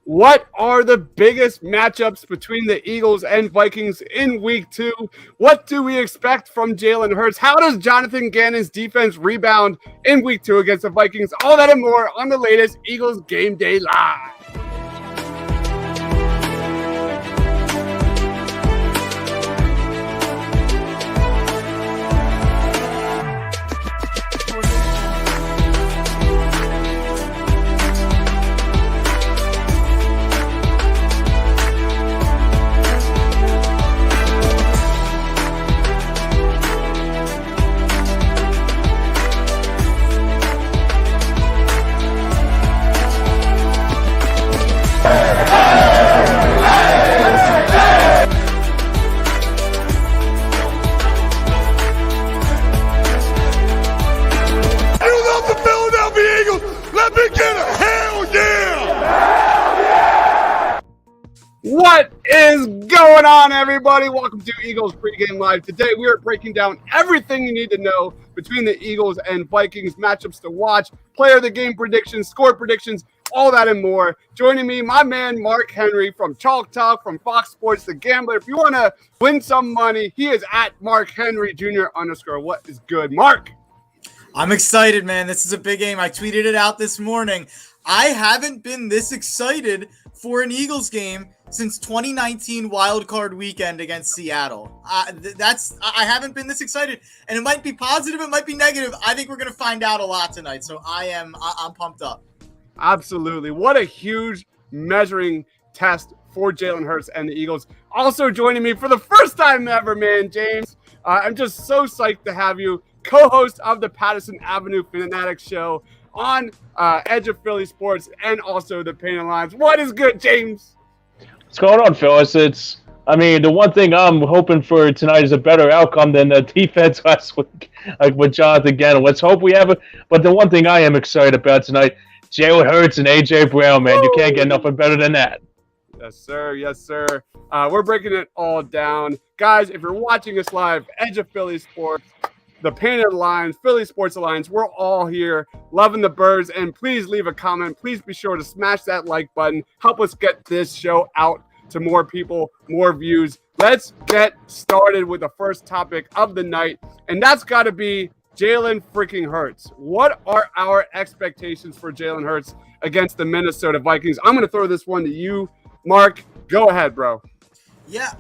What are the biggest matchups between the Eagles and Vikings in week 2? What do we expect from Jalen Hurts? How does Jonathan Gannon's defense rebound in week 2 against the Vikings? All that and more on the latest Eagles Game Day Live. What is going on, everybody? Welcome to Eagles Pregame Live. Today, we are breaking down everything you need to know between the Eagles and Vikings, matchups to watch, player of the game predictions, score predictions, all that and more. Joining me, my man, Mark Henry from Chalk Talk, from Fox Sports The Gambler. If you want to win some money, he is at Mark Henry Jr. _ What is good, Mark? I'm excited, man. This is a big game. I tweeted it out this morning. I haven't been this excited for an Eagles game since 2019 Wild Card Weekend against Seattle. I haven't been this excited, and it might be positive, it might be negative. I think we're going to find out a lot tonight, so I'm pumped up. Absolutely. What a huge measuring test for Jalen Hurts and the Eagles. Also joining me for the first time ever, man, James. I'm just so psyched to have you, co-host of the Patterson Avenue Fanatics Show on Edge of Philly Sports and also the Painted Lines. What is good, James? What's going on, Phyllis? The one thing I'm hoping for tonight is a better outcome than the defense last week, like with Jonathan Gannon. Let's hope we have it. But the one thing I am excited about tonight, Jalen Hurts and A.J. Brown, man. You can't get nothing better than that. Yes, sir. Yes, sir. We're breaking it all down. Guys, if you're watching us live, Edge of Philly Sports, the Painted Lines, Philly Sports Alliance, we're all here loving the birds. And please leave a comment. Please be sure to smash that like button. Help us get this show out to more people, more views. Let's get started with the first topic of the night. And that's got to be Jalen freaking Hurts. What are our expectations for Jalen Hurts against the Minnesota Vikings? I'm going to throw this one to you, Mark. Go ahead, bro. Yeah,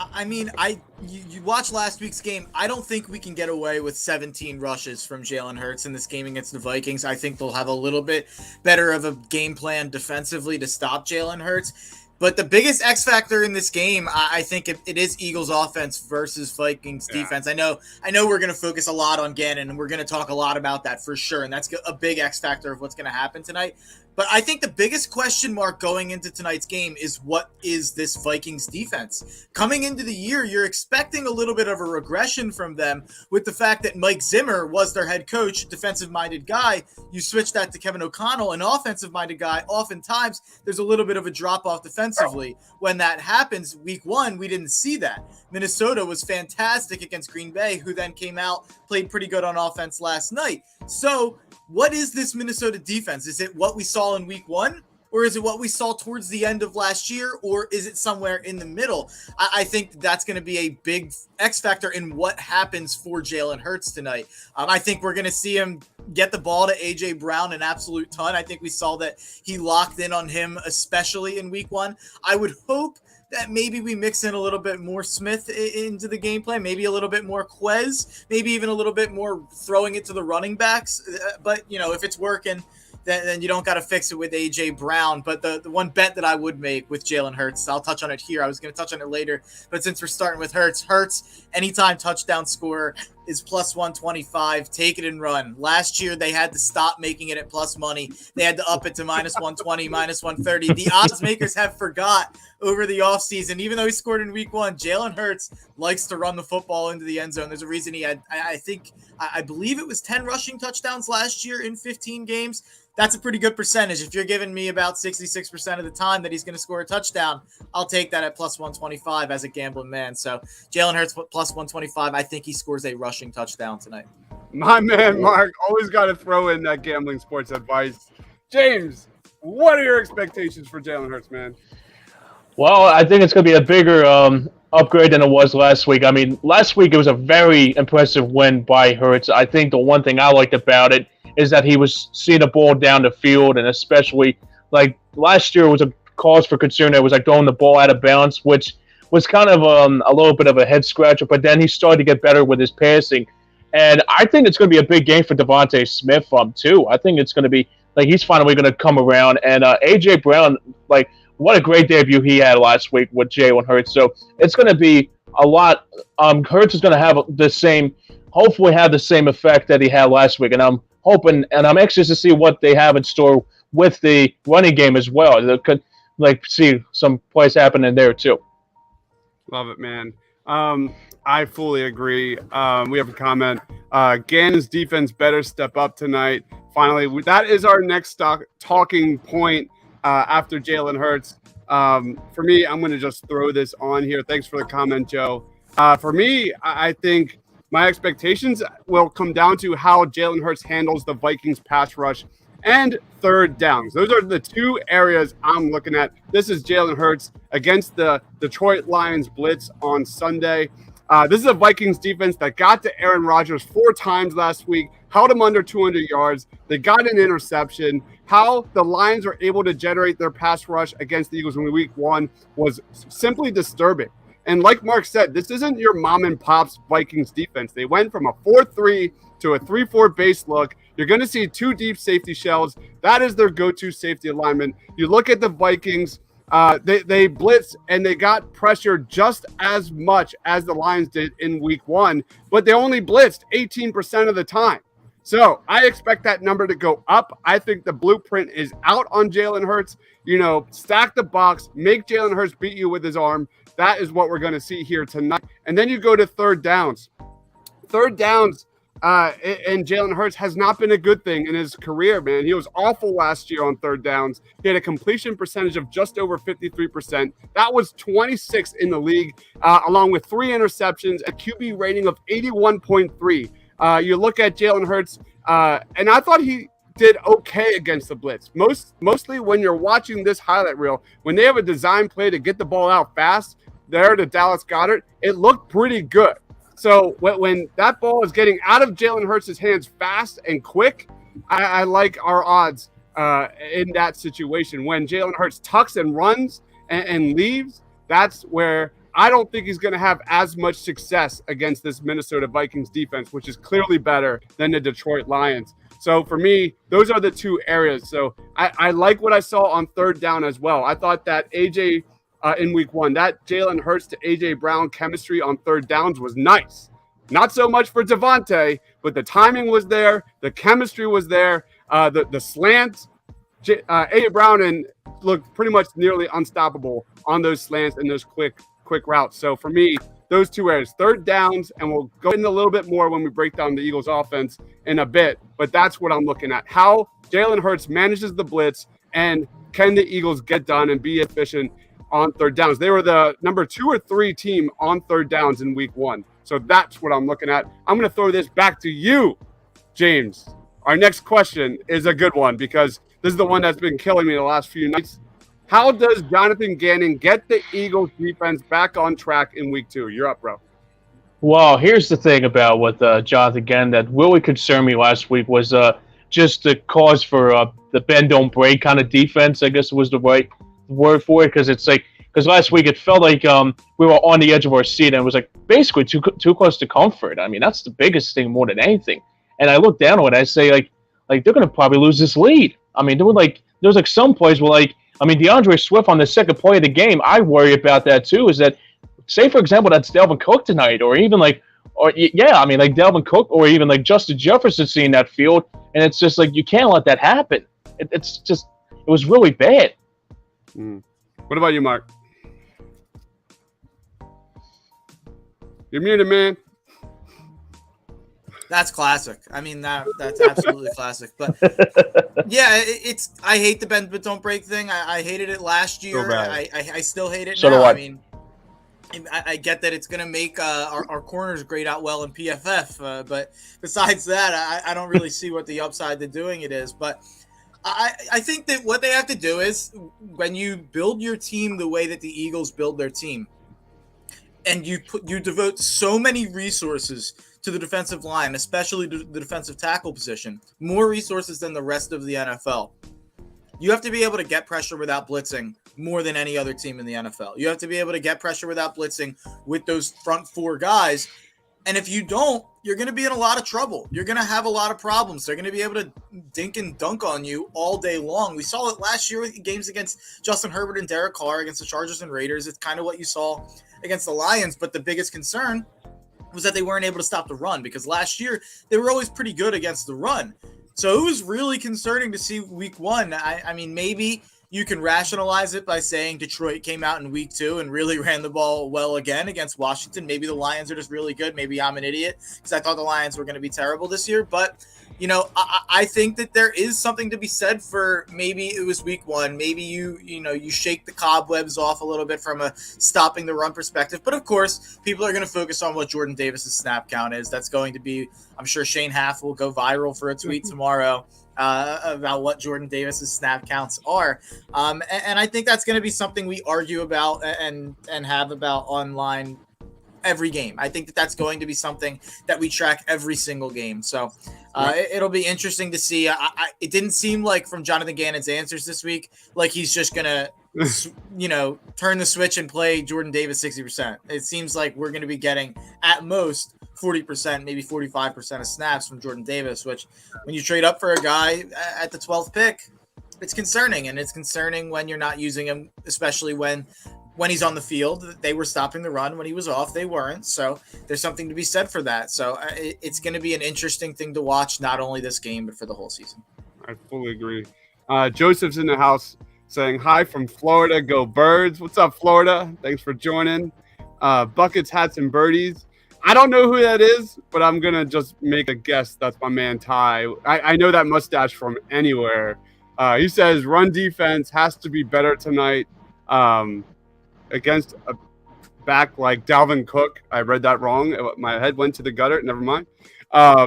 you watched last week's game. I don't think we can get away with 17 rushes from Jalen Hurts in this game against the Vikings. I think they'll have a little bit better of a game plan defensively to stop Jalen Hurts. But the biggest X factor in this game, I think it is Eagles offense versus Vikings defense. I know we're going to focus a lot on Gannon, and we're going to talk a lot about that for sure. And that's a big X factor of what's going to happen tonight. But I think the biggest question mark going into tonight's game is, what is this Vikings defense? Coming into the year, you're expecting a little bit of a regression from them with the fact that Mike Zimmer was their head coach, defensive-minded guy. You switch that to Kevin O'Connell, an offensive-minded guy. Oftentimes, there's a little bit of a drop-off defensively. When that happens, week 1, we didn't see that. Minnesota was fantastic against Green Bay, who then came out, played pretty good on offense last night. So, what is this Minnesota defense? Is it what we saw in week 1? Or is it what we saw towards the end of last year? Or is it somewhere in the middle? I think that's going to be a big X factor in what happens for Jalen Hurts tonight. I think we're going to see him get the ball to A.J. Brown an absolute ton. I think we saw that he locked in on him, especially in week 1. I would hope that maybe we mix in a little bit more Smith into the game plan, maybe a little bit more Quez, maybe even a little bit more throwing it to the running backs. But, if it's working, then you don't got to fix it with A.J. Brown. But the one bet that I would make with Jalen Hurts, I'll touch on it here. I was going to touch on it later. But since we're starting with Hurts, anytime touchdown scorer is plus 125. Take it and run. Last year, they had to stop making it at plus money. They had to up it to minus 120, minus 130. The odds makers have forgot over the offseason. Even though he scored in week 1, Jalen Hurts likes to run the football into the end zone. There's a reason he had, I believe it was 10 rushing touchdowns last year in 15 games. That's a pretty good percentage. If you're giving me about 66% of the time that he's going to score a touchdown, I'll take that at plus 125 as a gambling man. So Jalen Hurts plus 125. I think he scores a rushing touchdown tonight. My man, Mark, always got to throw in that gambling sports advice. James, what are your expectations for Jalen Hurts, man? Well, I think it's going to be a bigger upgrade than it was last week. I mean, last week it was a very impressive win by Hurts. I think the one thing I liked about it is that he was seeing the ball down the field, and especially like last year was a cause for concern. It was like throwing the ball out of bounds, which was kind of a little bit of a head scratcher. But then he started to get better with his passing, and I think it's going to be a big game for Devontae Smith too. I think it's going to be like he's finally going to come around, and AJ Brown like. What a great debut he had last week with Jalen Hurts. So it's going to be a lot. Hurts is going to have hopefully have the same effect that he had last week. And I'm hoping, and I'm anxious to see what they have in store with the running game as well. They could see some plays happening there too. Love it, man. I fully agree. We have a comment. Gannon's defense better step up tonight. Finally, that is our next talking point. After Jalen Hurts. For me, I'm going to just throw this on here. Thanks for the comment, Joe. For me, I think my expectations will come down to how Jalen Hurts handles the Vikings pass rush and third downs. Those are the two areas I'm looking at. This is Jalen Hurts against the Detroit Lions blitz on Sunday. This is a Vikings defense that got to Aaron Rodgers 4 times last week, held him under 200 yards. They got an interception. How the Lions were able to generate their pass rush against the Eagles in week 1 was simply disturbing. And like Mark said, this isn't your mom and pop's Vikings defense. They went from a 4-3 to a 3-4 base look. You're going to see 2 deep safety shells. That is their go-to safety alignment. You look at the Vikings, they blitzed and they got pressure just as much as the Lions did in week 1, but they only blitzed 18% of the time. So I expect that number to go up. I think the blueprint is out on Jalen Hurts. Stack the box, make Jalen Hurts beat you with his arm. That is what we're going to see here tonight. And then you go to third downs. Third downs and Jalen Hurts has not been a good thing in his career, man. He was awful last year on third downs. He had a completion percentage of just over 53%. That was 26th in the league, along with 3 interceptions, a QB rating of 81.3. You look at Jalen Hurts, and I thought he did okay against the blitz. Mostly when you're watching this highlight reel, when they have a design play to get the ball out fast, there to Dallas Goedert, it looked pretty good. So when that ball is getting out of Jalen Hurts' hands fast and quick, I like our odds in that situation. When Jalen Hurts tucks and runs and leaves, that's where I don't think he's going to have as much success against this Minnesota Vikings defense, which is clearly better than the Detroit Lions. So for me, those are the 2 areas. So I like what I saw on third down as well. I thought that AJ in week 1, that Jalen Hurts to AJ Brown chemistry on third downs was nice. Not so much for Devontae, but the timing was there. The chemistry was there. The slants, AJ Brown looked pretty much nearly unstoppable on those slants and those quick routes. So for me, those 2 areas, third downs, and we'll go in a little bit more when we break down the Eagles offense in a bit, but that's what I'm looking at. How Jalen Hurts manages the blitz, and can the Eagles get done and be efficient on third downs? They were the number 2 or 3 team on third downs in week 1. So that's what I'm looking at. I'm going to throw this back to you, James. Our next question is a good one because this is the one that's been killing me the last few nights. How does Jonathan Gannon get the Eagles defense back on track in week 2? You're up, bro. Well, here's the thing about with Jonathan Gannon that really concerned me last week was just the cause for the bend don't break kind of defense, I guess was the right word for it, because last week it felt like we were on the edge of our seat and it was like basically too close to comfort. I mean, that's the biggest thing more than anything. And I look down on it, I say like they're going to probably lose this lead. I mean, there was some plays where DeAndre Swift on the second play of the game, I worry about that too, is that, say, for example, that's Dalvin Cook tonight, or even Dalvin Cook, or even Justin Jefferson seeing that field, and it's just you can't let that happen. It was really bad. What about you, Mark? You're muted, man. That's classic. I mean, that's absolutely classic. But yeah, I hate the bend but don't break thing. I hated it last year. So I still hate it so now. Do I. I mean, I get that it's going to make our corners grade out well in PFF. But besides that, I don't really see what the upside to doing it is. But I think that what they have to do is when you build your team the way that the Eagles build their team, and you devote so many resources to the defensive line, especially the defensive tackle position, more resources than the rest of the NFL. You have to be able to get pressure without blitzing more than any other team in the NFL. You have to be able to get pressure without blitzing with those front four guys. And if you don't, you're going to be in a lot of trouble. You're going to have a lot of problems. They're going to be able to dink and dunk on you all day long. We saw it last year with games against Justin Herbert and Derek Carr, against the Chargers and Raiders. It's kind of what you saw against the Lions. But the biggest concern was that they weren't able to stop the run, because last year they were always pretty good against the run. So it was really concerning to see week one. I mean, maybe you can rationalize it by saying Detroit came out in week 2 and really ran the ball well again against Washington. Maybe the Lions are just really good. Maybe I'm an idiot because I thought the Lions were going to be terrible this year. But, you know, I think that there is something to be said for maybe it was week 1. Maybe you shake the cobwebs off a little bit from a stopping the run perspective. But, of course, people are going to focus on what Jordan Davis's snap count is. That's going to be, I'm sure Shane Haff will go viral for a tweet tomorrow about what Jordan Davis's snap counts are. And I think that's going to be something we argue about and have about online every game. I think that that's going to be something that we track every single game. So it'll be interesting to see. It didn't seem like from Jonathan Gannon's answers this week, like he's just going to, turn the switch and play Jordan Davis 60%. It seems like we're going to be getting at most 40%, maybe 45% of snaps from Jordan Davis, which when you trade up for a guy at the 12th pick, it's concerning. And it's concerning when you're not using him, especially when he's on the field. They were stopping the run. When he was off, they weren't. So there's something to be said for that. So it's going to be an interesting thing to watch, not only this game, but for the whole season. I fully agree. Joseph's in the house saying hi from Florida. Go Birds. What's up, Florida? Thanks for joining. Buckets, hats, and birdies. I don't know who that is, but I'm going to just make a guess that's my man Ty. I know that mustache from anywhere. He says run defense has to be better tonight against a back like Dalvin Cook. I read that wrong. My head went to the gutter. Never mind.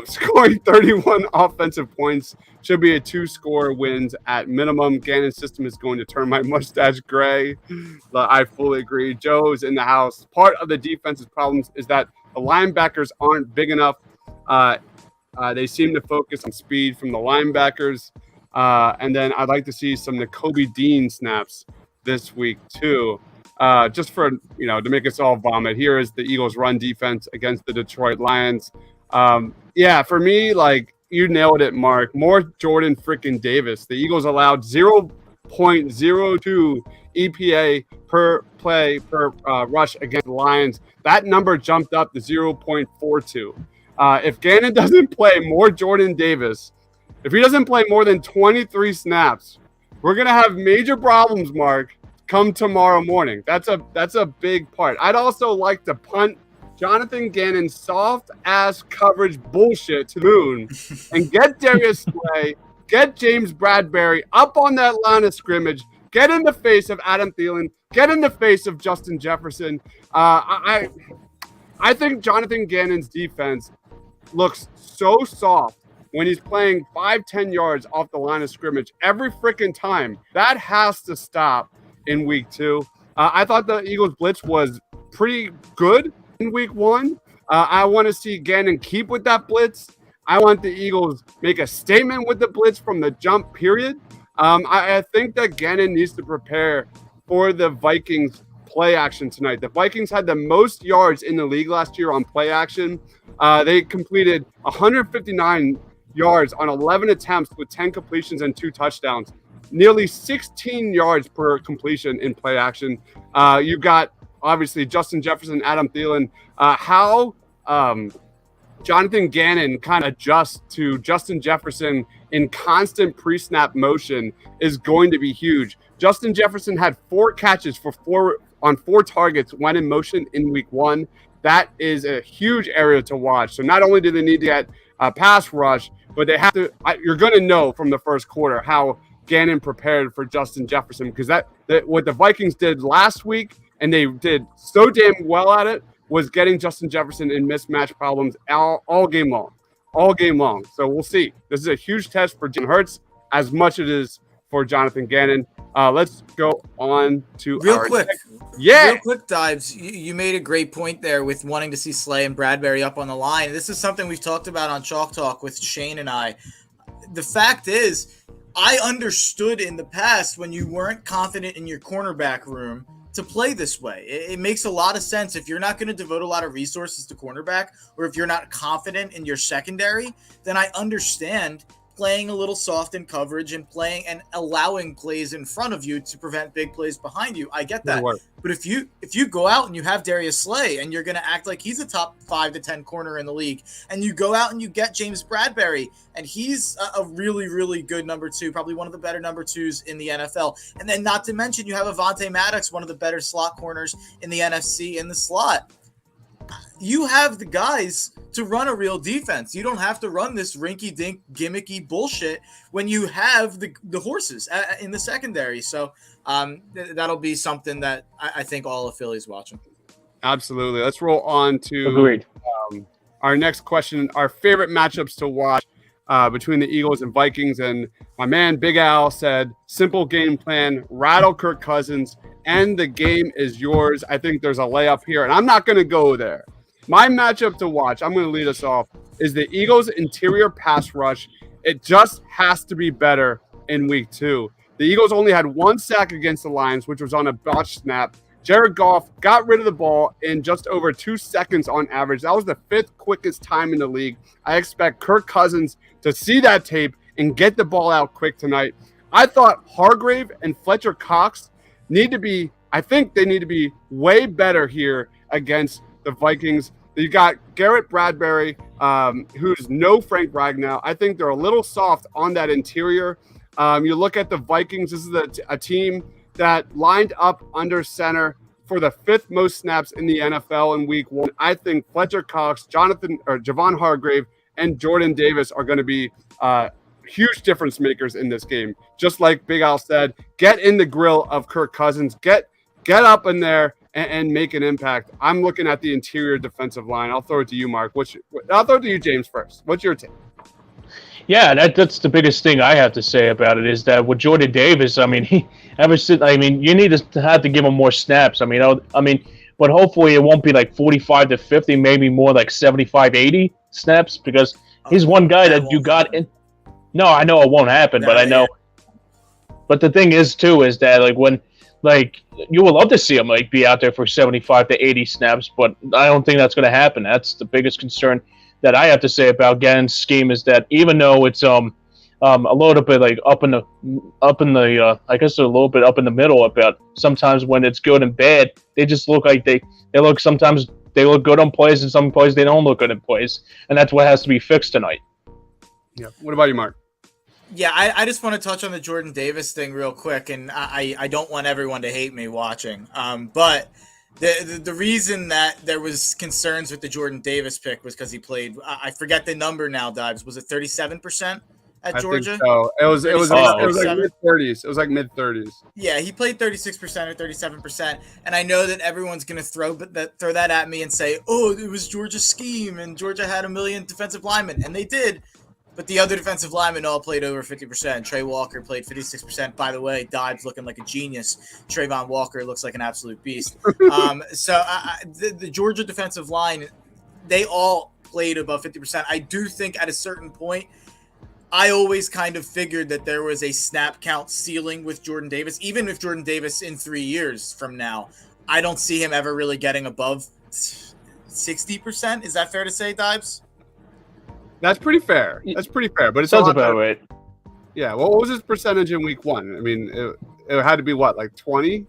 Scoring 31 offensive points should be a 2-score wins at minimum. Gannon's system is going to turn my mustache gray. I fully agree. Joe's in the house. Part of the defense's problems is that the linebackers aren't big enough. They seem to focus on speed from the linebackers. And then I'd like to see some Nakobe Dean snaps this week too. Just for, to make us all vomit. Here is the Eagles' run defense against the Detroit Lions. For me, like you nailed it, Mark. More Jordan freaking Davis. The Eagles allowed 0.02 EPA per play per rush against the Lions. That number jumped up to 0.42. If Gannon doesn't play more Jordan Davis, if he doesn't play more than 23 snaps, we're gonna have major problems, Mark, come tomorrow morning. That's a big part. I'd also like to punt Jonathan Gannon's soft-ass coverage bullshit to the moon and get Darius Slay, get James Bradbury up on that line of scrimmage, get in the face of Adam Thielen, get in the face of Justin Jefferson. I think Jonathan Gannon's defense looks so soft when he's playing 5-10 yards off the line of scrimmage every freaking time. That has to stop in week 2. I thought the Eagles blitz was pretty good in week 1. I want to see Gannon keep with that blitz. I want the Eagles make a statement with the blitz from the jump period. I think that Gannon needs to prepare for the Vikings play action tonight. The Vikings had the most yards in the league last year on play action. They completed 159 yards on 11 attempts with 10 completions and 2 touchdowns. Nearly 16 yards per completion in play action. You've got obviously Justin Jefferson, Adam Thielen. How Jonathan Gannon kind of adjusts to Justin Jefferson in constant pre-snap motion is going to be huge. Justin Jefferson had 4 catches on 4 targets when in motion in week 1. That is a huge area to watch. So not only do they need to get a pass rush, but they have to. You're going to know from the first quarter how Gannon prepared for Justin Jefferson, because that what the Vikings did last week, and they did so damn well at it, was getting Justin Jefferson in mismatch problems all game long. So we'll see. This is a huge test for Jalen Hurts. as much as it is for Jonathan Gannon. Let's go on to Real quick, Dives. You made a great point there with wanting to see Slay and Bradbury up on the line. This is something we've talked about on Chalk Talk with Shane and I. The fact is, I understood in the past when you weren't confident in your cornerback room to play this way. It makes a lot of sense. If you're not going to devote a lot of resources to cornerback, or if you're not confident in your secondary, then I understand playing a little soft in coverage and playing and allowing plays in front of you to prevent big plays behind you. I get that. But if you go out and you have Darius Slay and you're going to act like he's a top 5 to 10 corner in the league, and you go out and you get James Bradbury and he's a really, really good number 2, probably one of the better number 2s in the NFL. And then not to mention you have Avonte Maddox, one of the better slot corners in the NFC in the slot. You have the guys to run a real defense. You don't have to run this rinky-dink, gimmicky bullshit when you have the horses in the secondary. So that'll be something that I think all of Philly's watching. Absolutely. Let's roll on to our next question. Our favorite matchups to watch between the Eagles and Vikings. And my man Big Al said, simple game plan, rattle Kirk Cousins, and the game is yours. I think there's a layup here, and I'm not going to go there. My matchup to watch, I'm going to lead us off, is the Eagles' interior pass rush. It just has to be better in week 2. The Eagles only had 1 sack against the Lions, which was on a botched snap. Jared Goff got rid of the ball in just over 2 seconds on average. That was the 5th quickest time in the league. I expect Kirk Cousins to see that tape and get the ball out quick tonight. I thought Hargrave and Fletcher Cox need to be way better here against the Vikings. You got Garrett Bradbury, who's no Frank Ragnow. I think they're a little soft on that interior. You look at the Vikings. This is a team that lined up under center for the 5th most snaps in the NFL in week 1. I think Fletcher Cox, Javon Hargrave, and Jordan Davis are going to be huge difference makers in this game. Just like Big Al said, get in the grill of Kirk Cousins. Get up in there and make an impact. I'm looking at the interior defensive line. I'll throw it to you, Mark. I'll throw it to you, James, first. What's your take? Yeah, that's the biggest thing I have to say about it is that with Jordan Davis, you need to have to give him more snaps. But hopefully it won't be like 45 to 50, maybe more like 75, 80 snaps, because he's one guy that you got in. No, I know it won't happen, but I know. But the thing is too is that you would love to see him be out there for 75 to 80 snaps, but I don't think that's going to happen. That's the biggest concern that I have to say about Gannon's scheme is that even though it's a little bit up in the I guess a little bit up in the middle about sometimes when it's good and bad, they just look like they look sometimes they look good on plays and some plays they don't look good in plays, and that's what has to be fixed tonight. Yeah. What about you, Mark? Yeah, I just want to touch on the Jordan Davis thing real quick, and I don't want everyone to hate me watching. But the reason that there was concerns with the Jordan Davis pick was because he played. I forget the number now, Dives. Was it 37% at Georgia? I think so. It was like mid-30s. It was like mid-30s. Yeah, he played 36% or 37%, and I know that everyone's gonna throw that at me and say, "Oh, it was Georgia's scheme, and Georgia had 1 million defensive linemen," and they did. But the other defensive linemen all played over 50%. Trey Walker played 56%. By the way, Dives looking like a genius. Trayvon Walker looks like an absolute beast. The Georgia defensive line, they all played above 50%. I do think at a certain point, I always kind of figured that there was a snap count ceiling with Jordan Davis. Even if Jordan Davis in 3 years from now, I don't see him ever really getting above 60%. Is that fair to say, Dives? That's pretty fair. But it sounds about right. Yeah. What was his percentage in week 1? I mean, it had to be what, like 20?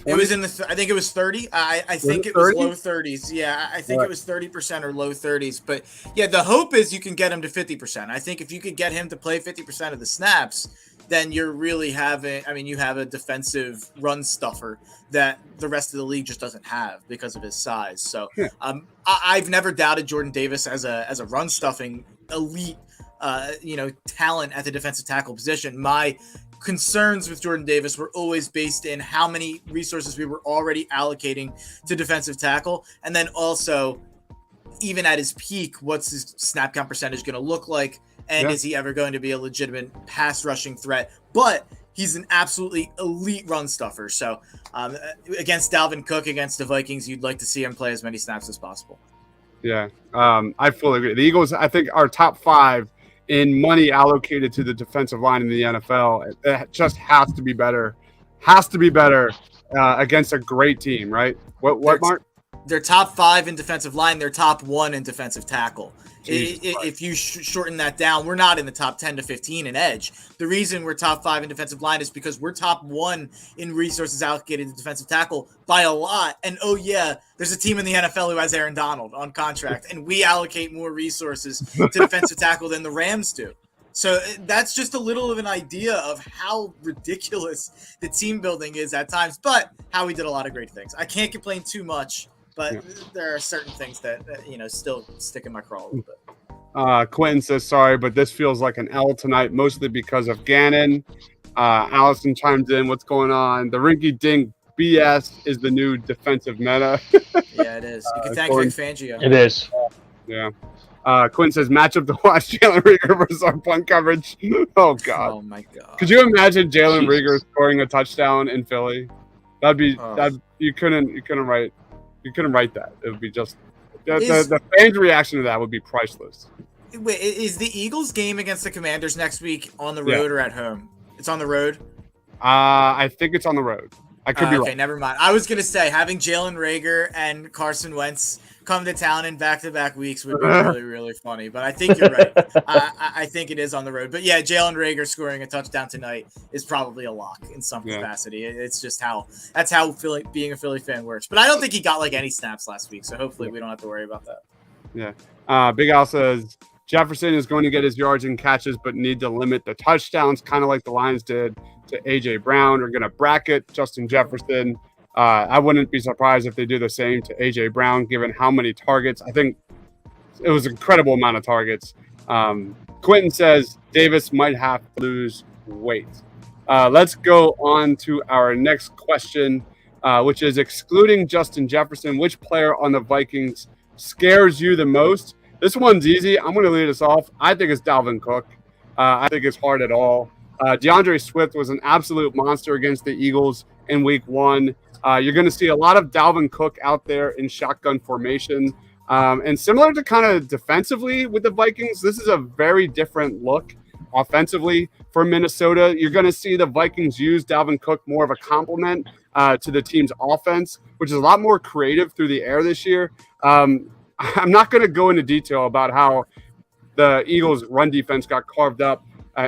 It was I think it was 30. I think it was low 30s. Yeah, I think it was 30% or low 30s. But yeah, the hope is you can get him to 50%. I think if you could get him to play 50% of the snaps, then you're really you have a defensive run stuffer that the rest of the league just doesn't have because of his size. So I've never doubted Jordan Davis as a run stuffing elite, talent at the defensive tackle position. My concerns with Jordan Davis were always based in how many resources we were already allocating to defensive tackle. And then also, even at his peak, what's his snap count percentage going to look like? And is he ever going to be a legitimate pass rushing threat? But he's an absolutely elite run stuffer. So against Dalvin Cook, against the Vikings, you'd like to see him play as many snaps as possible. Yeah, I fully agree. The Eagles, I think, are top 5 in money allocated to the defensive line in the NFL. It just has to be better. Against a great team, right? What, Mark? They're top 5 in defensive line. They're top 1 in defensive tackle. Jesus If you shorten that down, we're not in the top 10 to 15 in edge. The reason we're top 5 in defensive line is because we're top 1 in resources allocated to defensive tackle by a lot. And there's a team in the NFL who has Aaron Donald on contract, and we allocate more resources to defensive tackle than the Rams do. So that's just a little of an idea of how ridiculous the team building is at times, but Howie did a lot of great things. I can't complain too much. But there are certain things that still stick in my craw a little bit. Quentin says, sorry, but this feels like an L tonight, mostly because of Gannon. Allison chimes in, what's going on? The rinky-dink BS is the new defensive meta. Yeah, it is. You can thank Vic Fangio. It is. Yeah. Quentin says, matchup to watch Jalen Reagor versus our punt coverage. Oh, God. Oh, my God. Could you imagine Jalen Reagor scoring a touchdown in Philly? You couldn't write that. It would be just the fans' reaction to that would be priceless. Wait, is the Eagles game against the Commanders next week on the road or at home? It's on the road. I think it's on the road. I could be wrong. Okay, never mind. I was gonna say having Jalen Reagor and Carson Wentz come to town in back-to-back weeks would be really, really funny. But I think you're right. I think it is on the road. But yeah, Jalen Reagor scoring a touchdown tonight is probably a lock in some capacity. It's just that's how being a Philly fan works. But I don't think he got like any snaps last week, so hopefully we don't have to worry about that. Yeah. Big Al says Jefferson is going to get his yards and catches, but need to limit the touchdowns, kind of like the Lions did to A.J. Brown. We're going to bracket Justin Jefferson. I wouldn't be surprised if they do the same to A.J. Brown, given how many targets. I think it was an incredible amount of targets. Quentin says Davis might have to lose weight. Let's go on to our next question, which is excluding Justin Jefferson, which player on the Vikings scares you the most? This one's easy. I'm going to lead us off. I think it's Dalvin Cook. I think it's hard at all. DeAndre Swift was an absolute monster against the Eagles in week 1. You're going to see a lot of Dalvin Cook out there in shotgun formation. And similar to kind of defensively with the Vikings, this is a very different look offensively for Minnesota. You're going to see the Vikings use Dalvin Cook more of a complement to the team's offense, which is a lot more creative through the air this year. I'm not going to go into detail about how the Eagles' run defense got carved up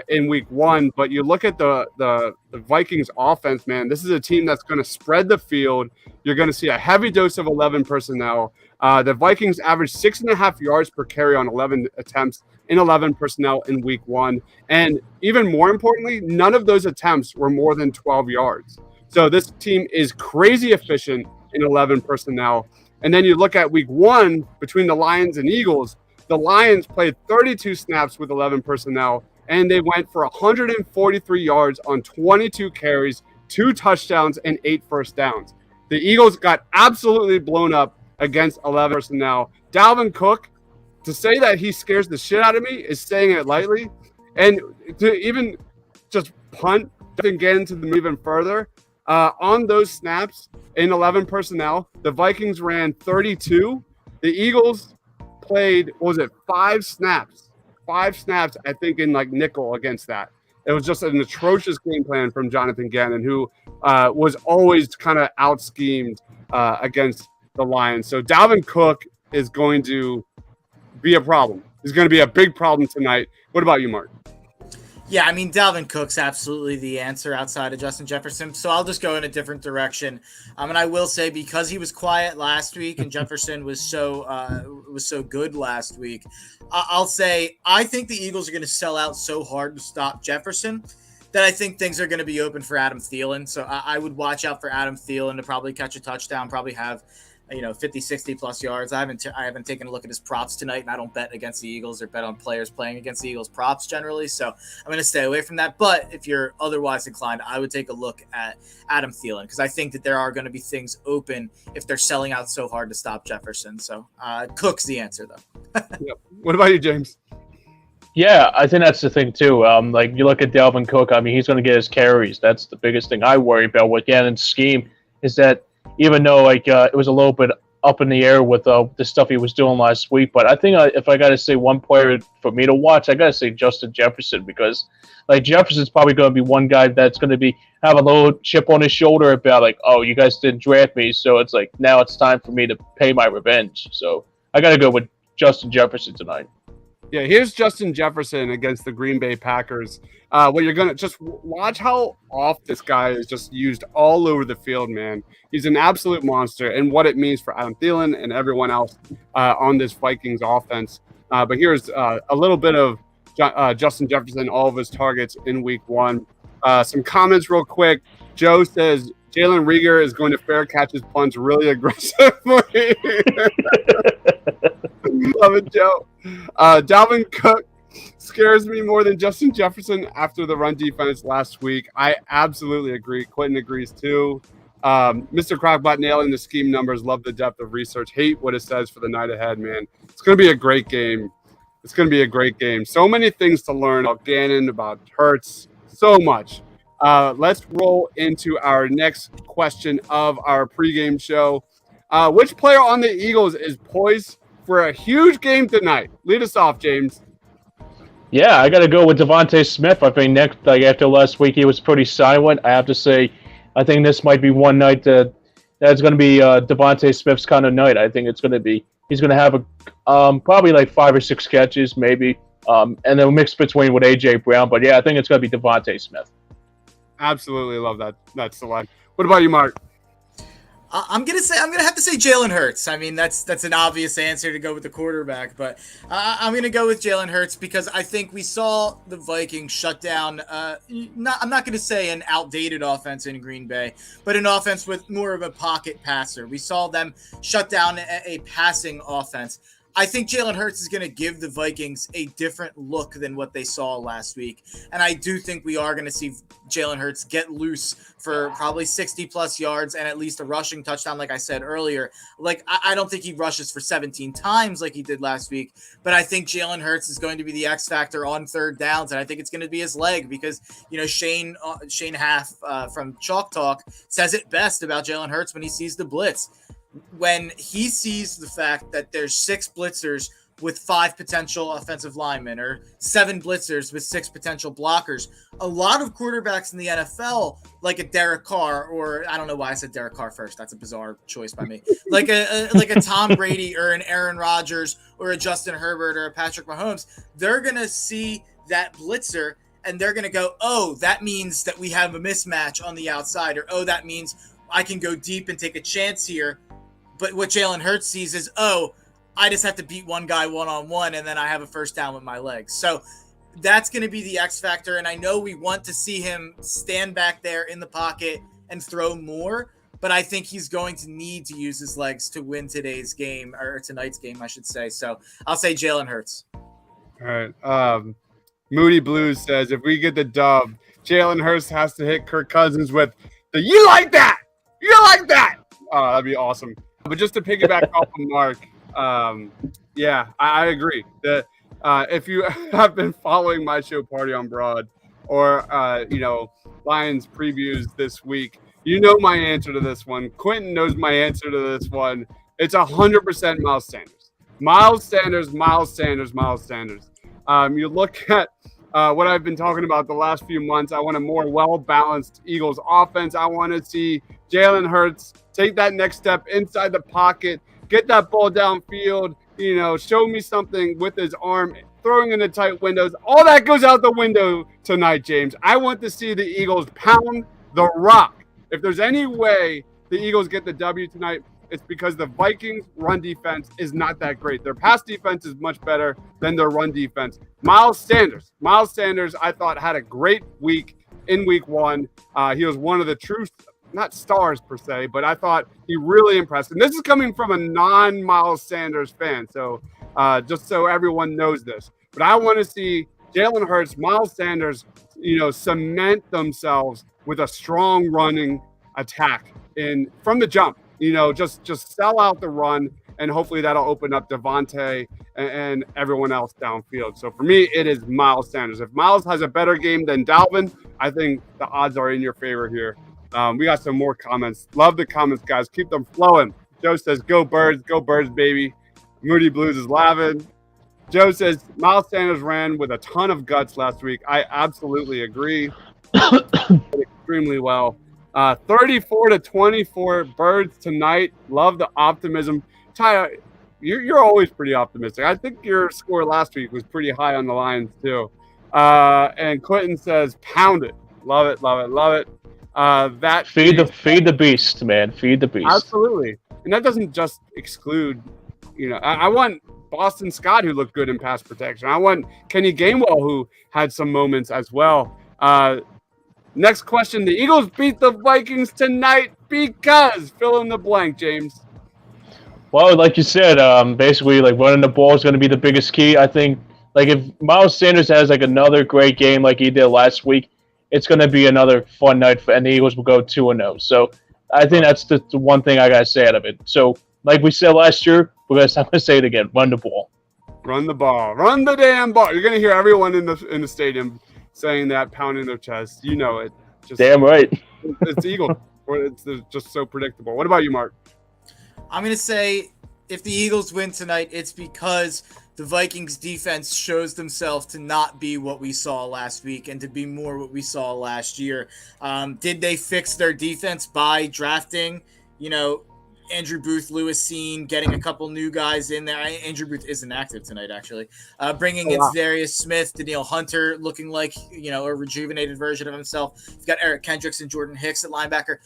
in week 1, but you look at the Vikings offense, man, this is a team that's going to spread the field. You're going to see a heavy dose of 11 personnel. The Vikings averaged 6.5 yards per carry on 11 attempts in 11 personnel in week 1. And even more importantly, none of those attempts were more than 12 yards. So this team is crazy efficient in 11 personnel. And then you look at week 1 between the Lions and Eagles, the Lions played 32 snaps with 11 personnel, and they went for 143 yards on 22 carries, 2 touchdowns, and 8 first downs. The Eagles got absolutely blown up against 11 personnel. Dalvin Cook, to say that he scares the shit out of me is saying it lightly. And to even just punt and get into them even further, on those snaps in 11 personnel, the Vikings ran 32. The Eagles played, 5 snaps? 5 snaps, I think, in like nickel against that. It was just an atrocious game plan from Jonathan Gannon, who was always kind of out-schemed against the Lions. So Dalvin Cook is going to be a problem. He's going to be a big problem tonight. What about you, Mark? Yeah, I mean, Dalvin Cook's absolutely the answer outside of Justin Jefferson. So I'll just go in a different direction. And I will say, because he was quiet last week and Jefferson was so good last week, I'll say I think the Eagles are going to sell out so hard to stop Jefferson that I think things are going to be open for Adam Thielen. So I would watch out for Adam Thielen to probably catch a touchdown, probably have 50, 60 plus yards. I haven't taken a look at his props tonight, and I don't bet against the Eagles or bet on players playing against the Eagles props generally. So I'm going to stay away from that. But if you're otherwise inclined, I would take a look at Adam Thielen, because I think that there are going to be things open if they're selling out so hard to stop Jefferson. So Cook's the answer, though. Yep. What about you, James? Yeah, I think that's the thing too. Like you look at Dalvin Cook. I mean, he's going to get his carries. That's the biggest thing I worry about with Gannon's scheme is that even though it was a little bit up in the air with the stuff he was doing last week, but I think if I got to say one player for me to watch, I got to say Justin Jefferson because like Jefferson's probably going to be one guy that's going to be have a little chip on his shoulder about like, oh, you guys didn't draft me, so it's like now it's time for me to pay my revenge. So I got to go with Justin Jefferson tonight. Yeah, here's Justin Jefferson against the Green Bay Packers. Well, you're going to just watch how off this guy is just used all over the field, man. He's an absolute monster and what it means for Adam Thielen and everyone else on this Vikings offense. But here's a little bit of Justin Jefferson, all of his targets in week 1. Some comments real quick. Joe says Jalen Reagor is going to fair catch his punts really aggressively. Love it, Joe. Dalvin Cook scares me more than Justin Jefferson after the run defense last week. I absolutely agree. Quentin agrees too. Mr. Crockbot nailing the scheme numbers. Love the depth of research. Hate what it says for the night ahead, man. It's going to be a great game. It's going to be a great game. So many things to learn about Gannon, about Hurts, so much. Let's roll into our next question of our pregame show. Which player on the Eagles is poised for a huge game tonight? Lead us off, James. Yeah, I got to go with Devontae Smith. I think after last week, he was pretty silent. I have to say, I think this might be one night that's going to be Devontae Smith's kind of night. I think it's going to be he's going to have probably like 5 or 6 catches, maybe, and then a mix between with AJ Brown. But yeah, I think it's going to be Devontae Smith. Absolutely love that. That's the line. What about you, Mark? I'm gonna have to say Jalen Hurts. I mean, that's an obvious answer to go with the quarterback, but I'm gonna go with Jalen Hurts because I think we saw the Vikings shut down. I'm not gonna say an outdated offense in Green Bay, but an offense with more of a pocket passer. We saw them shut down a passing offense. I think Jalen Hurts is going to give the Vikings a different look than what they saw last week. And I do think we are going to see Jalen Hurts get loose for probably 60-plus yards and at least a rushing touchdown, like I said earlier. Like, I don't think he rushes for 17 times like he did last week, but I think Jalen Hurts is going to be the X factor on third downs, and I think it's going to be his leg because, you know, Shane Half from Chalk Talk says it best about Jalen Hurts when he sees the blitz. When he sees the fact that there's 6 blitzers with 5 potential offensive linemen or 7 blitzers with 6 potential blockers, a lot of quarterbacks in the NFL, like a Derek Carr, or I don't know why I said Derek Carr first. That's a bizarre choice by me. Like a Tom Brady or an Aaron Rodgers or a Justin Herbert or a Patrick Mahomes, they're going to see that blitzer and they're going to go, oh, that means that we have a mismatch on the outside, or oh, that means I can go deep and take a chance here. But what Jalen Hurts sees is, oh, I just have to beat one guy one-on-one, and then I have a first down with my legs. So that's going to be the X factor, and I know we want to see him stand back there in the pocket and throw more, but I think he's going to need to use his legs to win today's game, or tonight's game, I should say. So I'll say Jalen Hurts. All right. Moody Blues says, if we get the dub, Jalen Hurts has to hit Kirk Cousins with the "you like that? You like that?" Oh, that'd be awesome. But just to piggyback off of Mark, yeah, I agree that if you have been following my show Party on Broad or, Lions previews this week, you know my answer to this one. Quentin knows my answer to this one. It's 100% Miles Sanders. Miles Sanders, Miles Sanders, Miles Sanders. You look at what I've been talking about the last few months. I want a more well-balanced Eagles offense. I want to see Jalen Hurts take that next step inside the pocket, get that ball downfield, show me something with his arm, throwing in the tight windows. All that goes out the window tonight, James. I want to see the Eagles pound the rock. If there's any way the Eagles get the W tonight, it's because the Vikings' run defense is not that great. Their pass defense is much better than their run defense. Miles Sanders, I thought, had a great week in week 1. He was one of the true, not stars per se, but I thought he really impressed. And this is coming from a non-Miles Sanders fan, so just so everyone knows this. But I want to see Jalen Hurts, Miles Sanders, cement themselves with a strong running attack from the jump. Just sell out the run, and hopefully that'll open up Devontae and everyone else downfield. So for me, it is Miles Sanders. If Miles has a better game than Dalvin, I think the odds are in your favor here. We got some more comments. Love the comments, guys. Keep them flowing. Joe says, go Birds, baby. Moody Blues is laughing. Joe says, Miles Sanders ran with a ton of guts last week. I absolutely agree. Extremely well. 34-24 Birds tonight. Love the optimism. Ty, you're always pretty optimistic. I think your score last week was pretty high on the Lions too. And Quentin says, pound it. Love it, love it, love it. That feed the beast, man. Feed the beast. Absolutely. And that doesn't just exclude, I want Boston Scott, who looked good in pass protection. I want Kenny Gainwell, who had some moments as well. Next question. The Eagles beat the Vikings tonight because fill in the blank, James. Well, like you said, basically, like running the ball is going to be the biggest key. I think, like if Miles Sanders has like another great game like he did last week, it's going to be another fun night, and the Eagles will go 2-0. So I think that's the one thing I got to say out of it. So, like we said last year, I'm going to say it again: run the ball. Run the ball. Run the damn ball. You're going to hear everyone in the stadium saying that, pounding their chest. You know it. Damn right. It's Eagles. It's just so predictable. What about you, Mark? I'm going to say if the Eagles win tonight, it's because the Vikings defense shows themselves to not be what we saw last week and to be more what we saw last year. Did they fix their defense by drafting, Andrew Booth, Lewis Seen, getting a couple new guys in there? Andrew Booth isn't active tonight, actually. Bringing in Darius Smith, Danielle Hunter, looking like, a rejuvenated version of himself. You've got Eric Kendricks and Jordan Hicks at linebacker.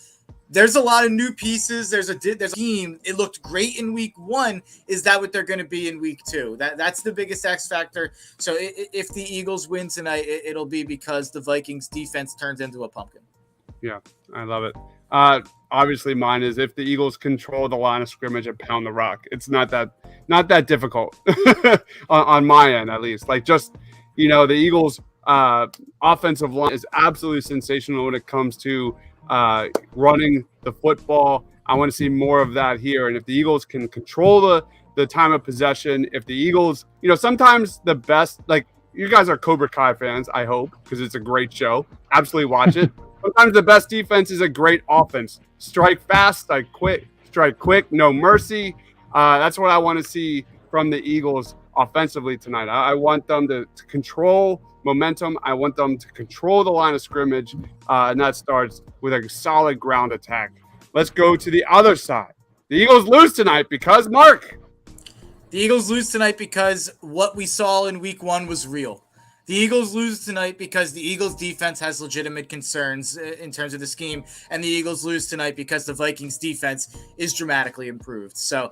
There's a lot of new pieces. There's a team. It looked great in week 1. Is that what they're going to be in week 2? That's the biggest X factor. So if the Eagles win tonight, it'll be because the Vikings defense turns into a pumpkin. Yeah, I love it. Obviously, mine is if the Eagles control the line of scrimmage and pound the rock. It's not that difficult on my end, at least. Like just the Eagles' offensive line is absolutely sensational when it comes to running the football. I want to see more of that here. And if the Eagles can control the time of possession, if the Eagles, sometimes the best, like you guys are Cobra Kai fans, I hope, because it's a great show. Absolutely watch it. Sometimes the best defense is a great offense. Strike fast, strike quick, no mercy. That's what I want to see from the Eagles offensively tonight. I want them to control momentum. I want them to control the line of scrimmage, and that starts with a solid ground attack. Let's go to the other side. The Eagles lose tonight because, Mark. The Eagles lose tonight because what we saw in week 1 was real. The Eagles lose tonight because the Eagles defense has legitimate concerns in terms of the scheme, and the Eagles lose tonight because the Vikings defense is dramatically improved. So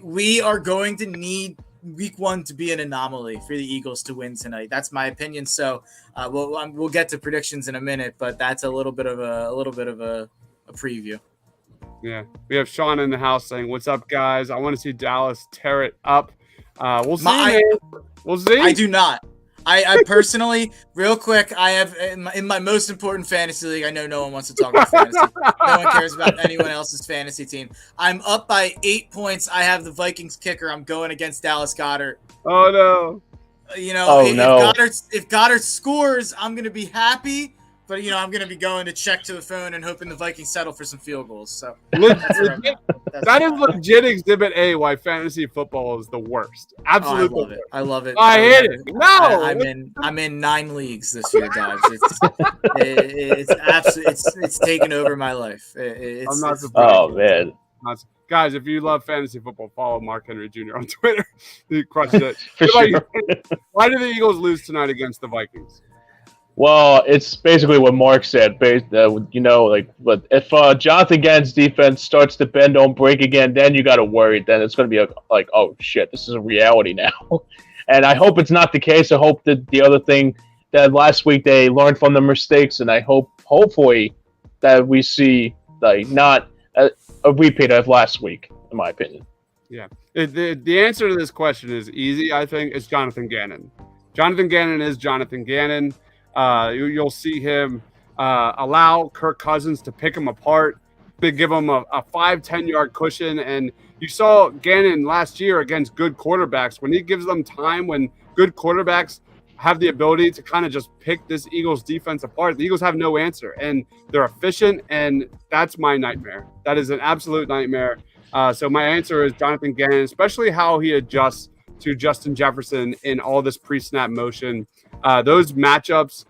we are going to need week 1 to be an anomaly for the Eagles to win tonight. That's my opinion. So we'll get to predictions in a minute, but that's a little bit of a preview. Yeah, we have Sean in the house saying, "What's up, guys? I want to see Dallas tear it up." We'll see. We'll see. I do not. I personally, real quick, I have in my most important fantasy league. I know no one wants to talk about fantasy. No one cares about anyone else's fantasy team. I'm up by 8 points. I have the Vikings kicker. I'm going against Dallas Goedert. Oh no! If Goddard scores, I'm gonna be happy. But I'm gonna be going to check to the phone and hoping the Vikings settle for some field goals. So that is legit Exhibit A. Why fantasy football is the worst. Absolutely, I love it. I hate it. No, I'm in 9 leagues this year, guys. It's absolutely it's taken over my life. I'm not surprised. Oh man. Guys, if you love fantasy football, follow Mark Henry Jr. on Twitter. He crushed it. For sure. Why did the Eagles lose tonight against the Vikings? Well, it's basically what Mark said. But if Jonathan Gannon's defense starts to bend, don't break again, then you got to worry. Then it's going to be like, oh shit, this is a reality now. And I hope it's not the case. I hope that the other thing that last week they learned from the mistakes, and I hopefully that we see not a repeat of last week, in my opinion. Yeah, the answer to this question is easy. I think it's Jonathan Gannon. Jonathan Gannon is Jonathan Gannon. You'll see him allow Kirk Cousins to pick him apart. to give them a 5-10 yard cushion. And you saw Gannon last year against good quarterbacks. When he gives them time, when good quarterbacks have the ability to kind of just pick this Eagles defense apart, the Eagles have no answer. And they're efficient, and that's my nightmare. That is an absolute nightmare. So my answer is Jonathan Gannon, especially how he adjusts to Justin Jefferson in all this pre-snap motion. Those matchups,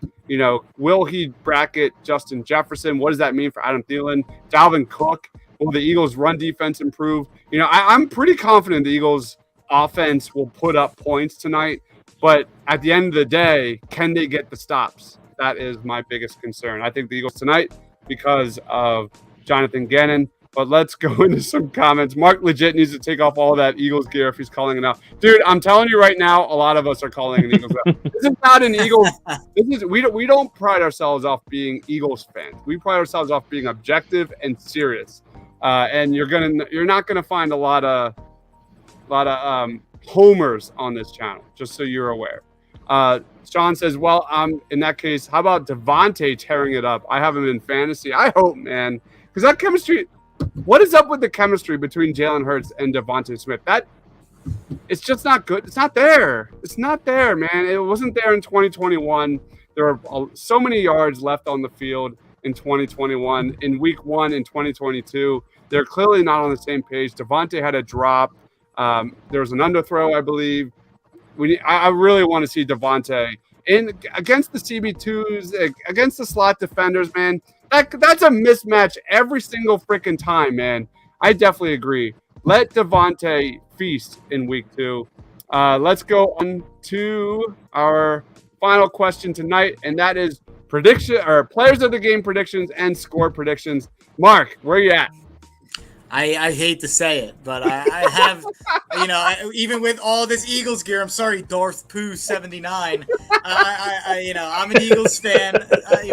will he bracket Justin Jefferson? What does that mean for Adam Thielen? Dalvin Cook? Will the Eagles' run defense improve? I'm pretty confident the Eagles' offense will put up points tonight. But at the end of the day, can they get the stops? That is my biggest concern. I think the Eagles tonight because of Jonathan Gannon. But let's go into some comments. Mark legit needs to take off all that Eagles gear if he's calling it out. Dude, I'm telling you right now, a lot of us are calling an Eagles out. This is not an Eagles. We don't pride ourselves off being Eagles fans. We pride ourselves off being objective and serious. And you're not gonna find a lot of homers on this channel, just so you're aware. Sean says, well, in that case, how about Devontae tearing it up? I have him in fantasy. I hope, man, because that chemistry. What is up with the chemistry between Jalen Hurts and Devontae Smith? It's just not good. It's not there. It's not there, man. It wasn't there in 2021. There are so many yards left on the field in 2021. In week 1 in 2022, they're clearly not on the same page. Devontae had a drop. There was an underthrow, I believe. I really want to see Devontae against the CB2s, against the slot defenders, man. That's a mismatch every single freaking time, man. I definitely agree. Let Devontae feast in week 2. Let's go on to our final question tonight, and that is players of the game predictions and score predictions. Mark, where are you at? I hate to say it, but I have, even with all this Eagles gear, I'm sorry, Darth Pooh 79. I'm an Eagles fan.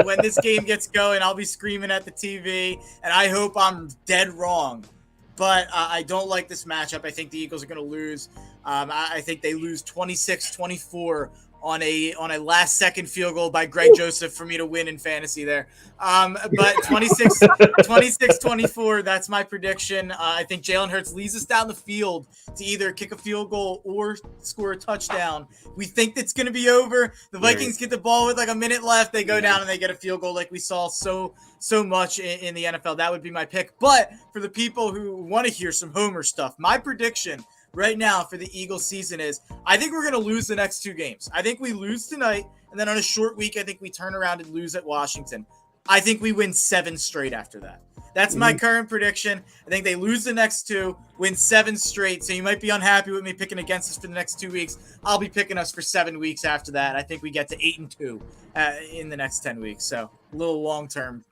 When this game gets going, I'll be screaming at the TV, and I hope I'm dead wrong. But I don't like this matchup. I think the Eagles are going to lose. I think they lose 26-24 on a last-second field goal by Greg Joseph for me to win in fantasy there. But 26-24, that's my prediction. I think Jalen Hurts leads us down the field to either kick a field goal or score a touchdown. We think that's going to be over. The Vikings get the ball with like a minute left. They go down and they get a field goal like we saw so much in the NFL. That would be my pick. But for the people who want to hear some homer stuff, my prediction right now for the Eagles season is I think we're going to lose the next 2 games. I think we lose tonight, and then on a short week, I think we turn around and lose at Washington. I think we win 7 straight after that. That's my current prediction. I think they lose the next 2, win 7 straight. So you might be unhappy with me picking against us for the next 2 weeks. I'll be picking us for 7 weeks after that. I think we get to 8-2 in the next 10 weeks. So a little long-term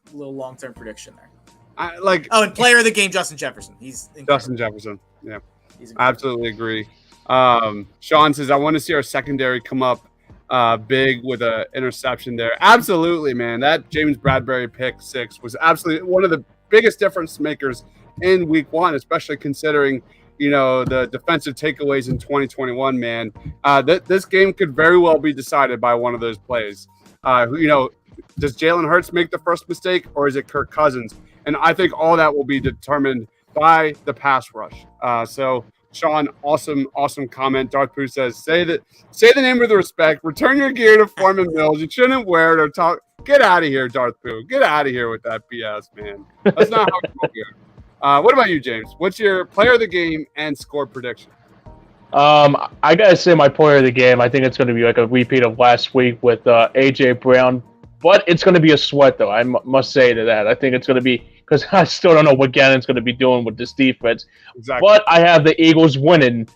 prediction there. And player of the game, Justin Jefferson. He's incredible. Justin Jefferson. Yeah. I absolutely agree. Sean says, I want to see our secondary come up big with an interception there. Absolutely, man. That James Bradbury pick 6 was absolutely one of the biggest difference makers in week 1, especially considering, the defensive takeaways in 2021, man. This game could very well be decided by one of those plays. Does Jalen Hurts make the first mistake, or is it Kirk Cousins? And I think all that will be determined by the pass rush. So Sean, awesome comment. Darth Pooh says, say the name with respect. Return your gear to Foreman Mills. You shouldn't wear it or talk. Get out of here, Darth Pooh. Get out of here with that BS, man. That's not how we go here. What about you, James? What's your player of the game and score prediction? I gotta say my player of the game. I think it's going to be like a repeat of last week with AJ Brown, but it's going to be a sweat though. I must say to that. I think it's going to be because I still don't know what Gannon's going to be doing with this defense. Exactly. But I have the Eagles winning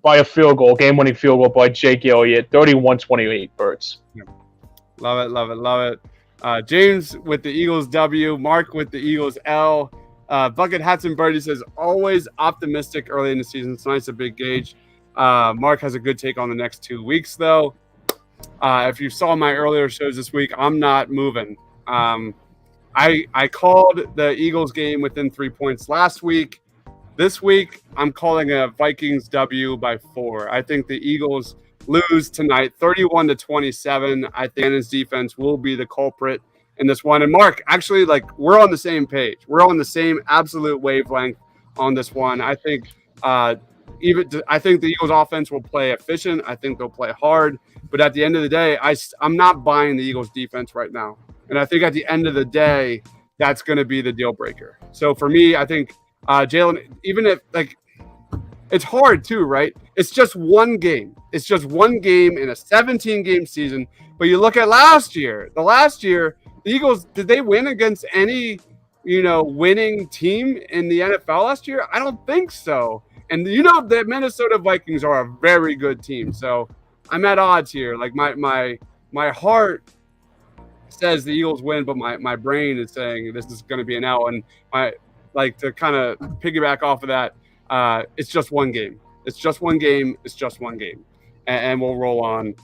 by a field goal, game-winning field goal by Jake Elliott, 31-28 Birds. Yeah. Love it. James with the Eagles W, Mark with the Eagles L. Bucket Hats and Birdie says, always optimistic early in the season. It's nice, a big gauge. Mark has a good take on the next 2 weeks, though. If you saw my earlier shows this week, I'm not moving. I called the Eagles game within 3 points last week. This week, I'm calling a Vikings W by 4. I think the Eagles lose tonight, 31-27. I think Gannon's defense will be the culprit in this one. And Mark, actually, like, we're on the same page. We're on the same absolute wavelength on this one. I think I think the Eagles offense will play efficient. I think they'll play hard. But at the end of the day, I'm not buying the Eagles defense right now. And I think at the end of the day, that's going to be the deal breaker. So for me, I think Jalen, even if, like, it's hard too, right? It's just one game. It's just one game in a 17-game season. But you look at last year. The Eagles, did they win against any, winning team in the NFL last year? I don't think so. And the Minnesota Vikings are a very good team. So I'm at odds here. Like my heart says the Eagles win, but my brain is saying this is going to be an L. And I like to kind of piggyback off of that. It's just one game. It's just one game. It's just one game. And we'll roll on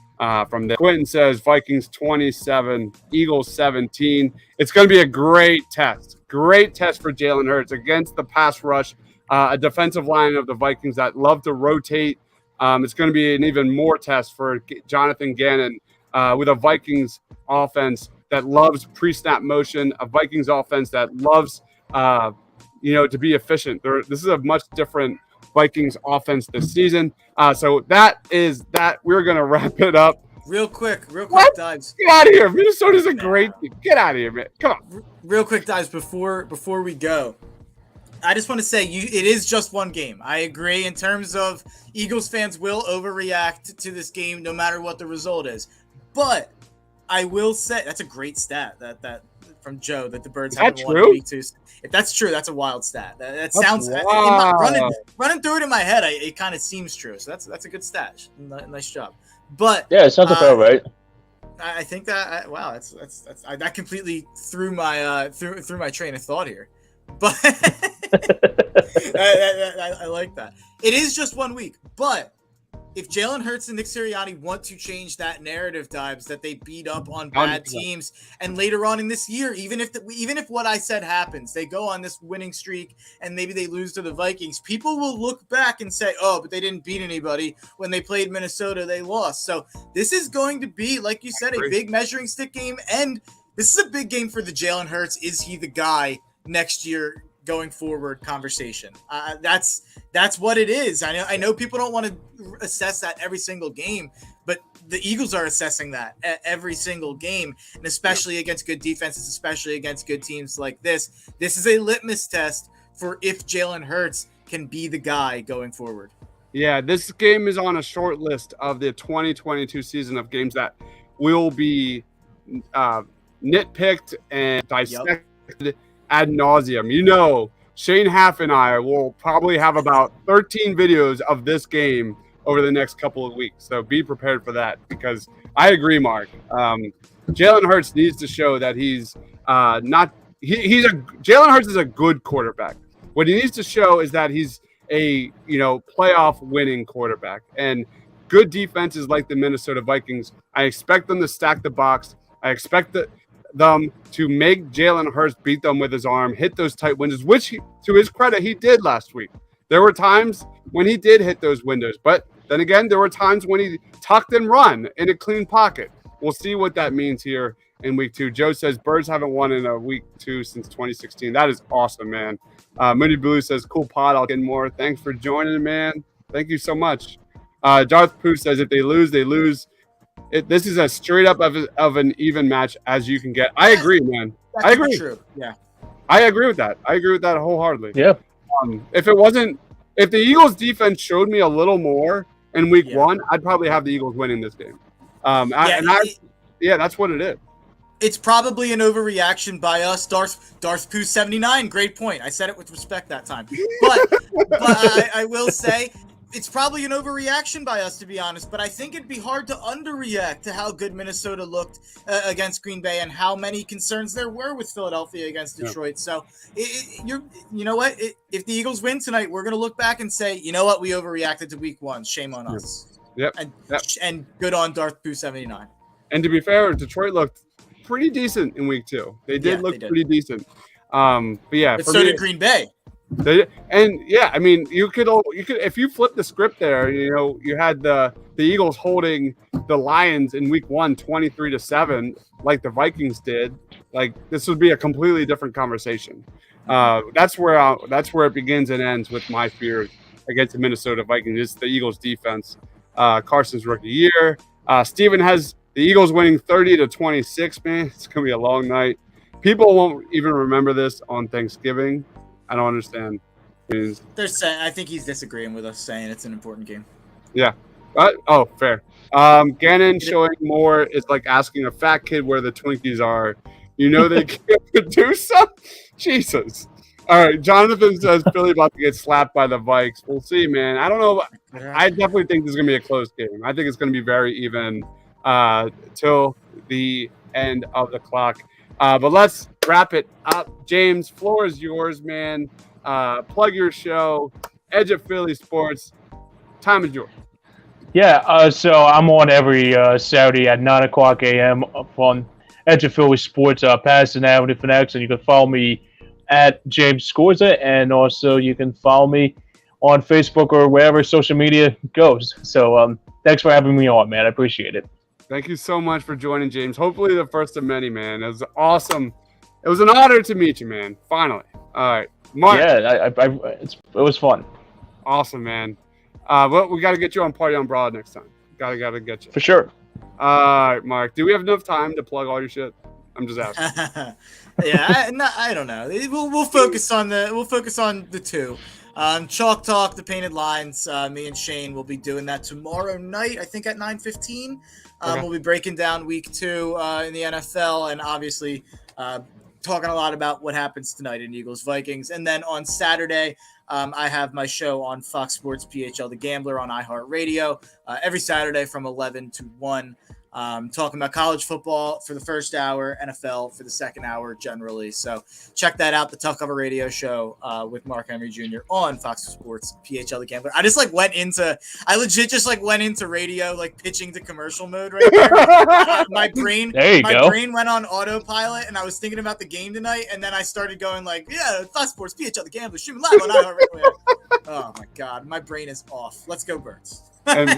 from there. Quentin says Vikings 27, Eagles 17. It's going to be a great test. Great test for Jalen Hurts against the pass rush, a defensive line of the Vikings that love to rotate. It's going to be an even more test for Jonathan Gannon with a Vikings offense that loves pre-snap motion, a Vikings offense that loves to be efficient. This is a much different Vikings offense this season. So that is that. We're going to wrap it up. Real quick, Dives. Get out of here. Minnesota's a great team. Get out of here, man. Come on. Real quick, Dives, before we go, I just want to say it is just one game. I agree in terms of Eagles fans will overreact to this game no matter what the result is. But I will say that's a great stat that from Joe that the Birds haven't won in week 2. If that's true, that's a wild stat. That sounds running through it in my head. It kind of seems true. So that's a good stat. Nice job. But yeah, it sounds about right. I think that that completely threw my through my train of thought here. But I like that. It is just 1 week, but if Jalen Hurts and Nick Sirianni want to change that narrative, Dives, that they beat up on bad teams, and later on in this year, even if what I said happens, they go on this winning streak and maybe they lose to the Vikings, people will look back and say, oh, but they didn't beat anybody. When they played Minnesota, they lost. So this is going to be, like you said, a big measuring stick game, and this is a big game for the Jalen Hurts. Is he the guy next year going forward conversation? That's what it is. I know people don't want to assess that every single game, but the Eagles are assessing that every single game, and especially against good defenses, especially against good teams like this. This is a litmus test for if Jalen Hurts can be the guy going forward. Yeah, this game is on a short list of the 2022 season of games that will be nitpicked and dissected ad nauseum. Shane Haff and I will probably have about 13 videos of this game over the next couple of weeks. So be prepared for that, because I agree, Mark. Jalen Hurts needs to show that he's not. Jalen Hurts is a good quarterback. What he needs to show is that he's a playoff winning quarterback. And good defenses like the Minnesota Vikings, I expect them to stack the box. I expect them to make Jalen Hurts beat them with his arm, hit those tight windows, which, to his credit, he did last week. There were times when he did hit those windows, but then again, there were times when he tucked and run in a clean pocket. We'll see what that means here in week 2. Joe says Birds haven't won in a week 2 since 2016. That is awesome, man. Moody Blue says, cool pod, I'll get more. Thanks for joining, man. Thank you so much. Darth Pooh says, if they lose, they lose. This is as straight up of an even match as you can get. I agree, man. I agree. True. Yeah. I agree with that. I agree with that wholeheartedly. Yeah. If the Eagles defense showed me a little more in week 1, I'd probably have the Eagles winning this game. That's what it is. It's probably an overreaction by us. Darth Pooh 79, great point. I said it with respect that time. But I will say it's probably an overreaction by us, to be honest. But I think it'd be hard to underreact to how good Minnesota looked against Green Bay and how many concerns there were with Philadelphia against Detroit. So you know what? If the Eagles win tonight, we're going to look back and say, you know what? We overreacted to week 1. Shame on us. Yep. And good on Darth Pooh 79. And to be fair, Detroit looked pretty decent in week 2. They did look pretty decent. But yeah, but so did Green Bay. I mean, you could if you flip the script there, you had the Eagles holding the Lions in week 1, 23-7, like the Vikings did. Like, this would be a completely different conversation. That's where it begins and ends with my fears against the Minnesota Vikings. It's the Eagles defense. Carson's rookie year. Steven has the Eagles winning 30-26. Man, it's gonna be a long night. People won't even remember this on Thanksgiving. I don't understand. I think he's disagreeing with us, saying it's an important game. Yeah. Fair. Gannon showing more is like asking a fat kid where the Twinkies are. They can't produce them? Jesus. All right. Jonathan says Philly about to get slapped by the Vikes. We'll see, man. I don't know. I definitely think this is going to be a close game. I think it's going to be very even till the end of the clock. But let's wrap it up. James, floor is yours, man. Plug your show, Edge of Philly Sports. Time is yours. Yeah, so I'm on every Saturday at 9 o'clock a.m. on Edge of Philly Sports, Patterson Avenue for next, and you can follow me at James Scorza, and also you can follow me on Facebook or wherever social media goes. So thanks for having me on, man. I appreciate it. Thank you so much for joining, James. Hopefully the first of many, man. It was awesome. It was an honor to meet you, man. Finally. All right. Mark. Yeah, it was fun. Awesome, man. Well, we got to get you on Party on Broad next time. Gotta get you. For sure. All right, Mark. Do we have enough time to plug all your shit? I'm just asking. Yeah, I don't know. We'll focus on the two. Chalk Talk, the Painted Lines. Me and Shane will be doing that tomorrow night. I think at 9:15. Okay. We'll be breaking down week 2 in the NFL, and obviously talking a lot about what happens tonight in Eagles Vikings. And then on Saturday, I have my show on Fox Sports PHL The Gambler on iHeartRadio every Saturday from 11 to 1. Talking about college football for the first hour, NFL for the second hour generally. So check that out, the Tough Cover Radio Show with Mark Henry Jr. on Fox Sports PHL The Gambler. I legit just went into radio, like pitching to commercial mode right there. My brain went on autopilot, and I was thinking about the game tonight, and then I started going Fox Sports PHL The Gambler, streaming live on iHeartRadio. Oh my God, my brain is off. Let's go Birds. And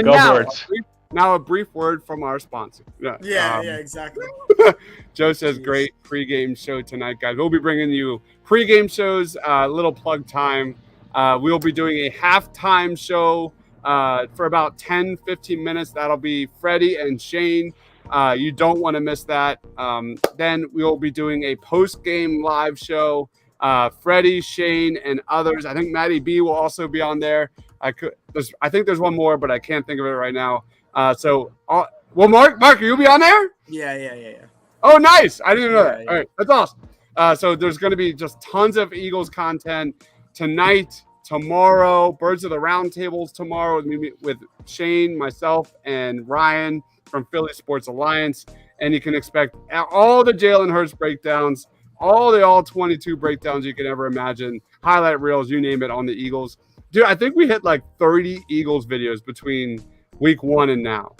go Birds. Now a brief word from our sponsor. Yeah, exactly. Joe says great pregame show tonight, guys. We'll be bringing you pregame shows, little plug time. We'll be doing a halftime show for about 10-15 minutes. That'll be Freddie and Shane. You don't want to miss that. Then we'll be doing a post-game live show. Freddie, Shane, and others. I think Maddie B will also be on there. I think there's one more, but I can't think of it right now. Mark, you'll be on there? Yeah. Oh, nice. I didn't know that. Yeah. All right. That's awesome. So there's going to be just tons of Eagles content tonight, tomorrow, Birds of the Roundtables tomorrow with Shane, myself, and Ryan from Philly Sports Alliance. And you can expect all the Jalen Hurts breakdowns, all 22 breakdowns you can ever imagine, highlight reels, you name it, on the Eagles. Dude, I think we hit 30 Eagles videos between week 1 and now,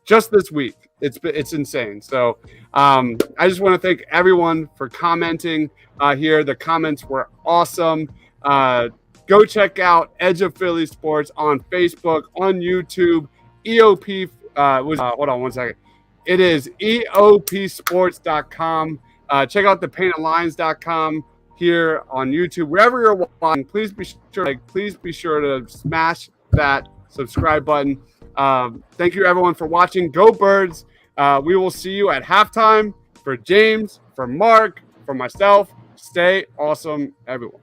just this week. It's insane. So I just want to thank everyone for commenting here. The comments were awesome. Go check out Edge of Philly Sports on Facebook, on YouTube. EOP hold on one second. It is EOPsports.com. Check out thepaintedlines.com here on YouTube. Wherever you're watching, please be sure to smash that subscribe button. Thank you everyone for watching. Go Birds. We will see you at halftime. For James, for Mark, for myself, stay awesome, everyone.